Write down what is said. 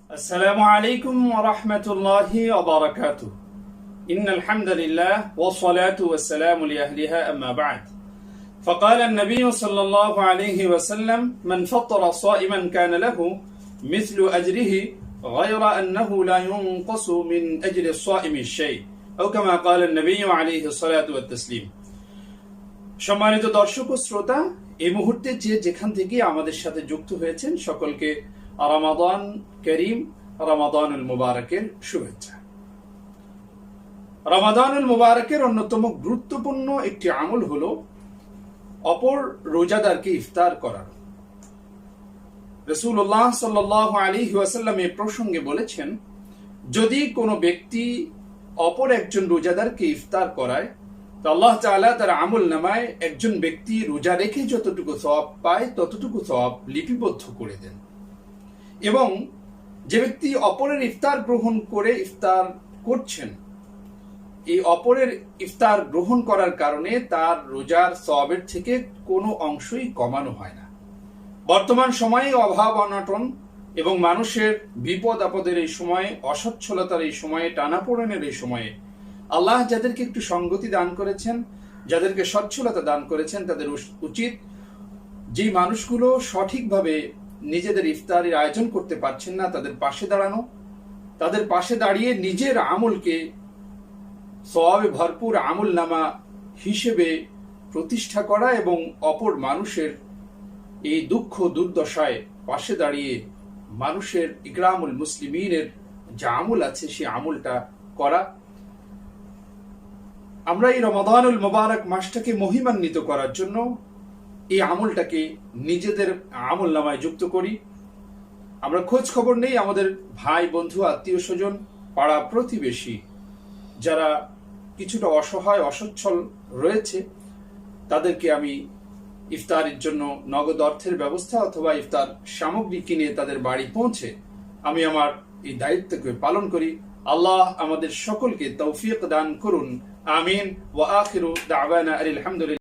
السلام عليكم ورحمة الله وبركاته. إن الحمد لله والصلاة والسلام لأهلها أما بعد. فقال النبي صلى الله عليه وسلم: من فطر صائما كان له مثل أجره غير أنه لا ينقص من أجر الصائم الشيء أو كما قال النبي عليه الصلاة والتسليم. সম্মানিত দর্শক ও শ্রোতা, এই মুহূর্তে যেখান থেকে আমাদের সাথে যুক্ত হয়েছেন সকলকে রমাদান করিম, রমাদানুল মুবারকের শুভেচ্ছা। রমাদানুল মুবারকের অন্যতম গুরুত্বপূর্ণ একটি আমল হলো অপর রোজাদারকে ইফতার করানো। রাসূলুল্লাহ সাল্লাল্লাহু আলাইহি ওয়াসাল্লাম এই প্রসঙ্গে বলেছেন, যদি কোনো ব্যক্তি অপর একজন রোজাদারকে ইফতার করায় তো আল্লাহ তাআলা তার আমল নামায় একজন ব্যক্তি রোজা রেখে যতটুকু সওয়াব পায় ততটুকু সওয়াব লিপিবদ্ধ করে দেন। এবং যে ব্যক্তি অপরের ইফতার গ্রহণ করে ইফতার করছেন, এই অপরের ইফতার গ্রহণ করার কারণে তার রোজার সওয়াবের থেকে কোনো অংশই কমানো হয় না। বর্তমান সময়ে অভাব অনটন এবং মানুষের বিপদ আপদের এই সময়ে, অসচ্ছলতার এই সময়ে, টানাপোড়েনের এই সময়ে আল্লাহ যাদেরকে একটু সঙ্গতি দান করেছেন, যাদেরকে সচ্ছলতা দান করেছেন, তাদের উচিত যে মানুষগুলো সঠিকভাবে নিজেদের ইফতারের আয়োজন করতে পারছেন না তাদের পাশে দাঁড়ানো, তাদের পাশে দাঁড়িয়ে নিজের আমলকে সওয়াবে ভরপুর আমল নামা হিসেবে প্রতিষ্ঠা করা এবং অপর মানুষের এই দুঃখ দুর্দশায় পাশে দাঁড়িয়ে মানুষের ইকরামুল মুসলিমিনের যে আমল আছে সেই আমলটা করা। আমরা এই রমাদানুল মুবারক মাসটাকে মহিমান্বিত করার জন্য এই আমলটাকে নিজেদের আমল নামায় যুক্ত করি। আমরা খোঁজ খবর নেই আমাদের ভাই বন্ধু আত্মীয় স্বজন পাড়া প্রতিবেশী যারা কিছুটা অসহায় অসচ্ছল রয়েছে, তাদেরকে আমি ইফতারের জন্য নগদ অর্থের ব্যবস্থা অথবা ইফতার সামগ্রী কিনে তাদের বাড়ি পৌঁছে আমি আমার এই দায়িত্বকে পালন করি। আল্লাহ আমাদের সকলকে তৌফিক দান করুন। আমিন। ওয়া আখিরু দাওয়ানা আলহামদুলিল্লাহ।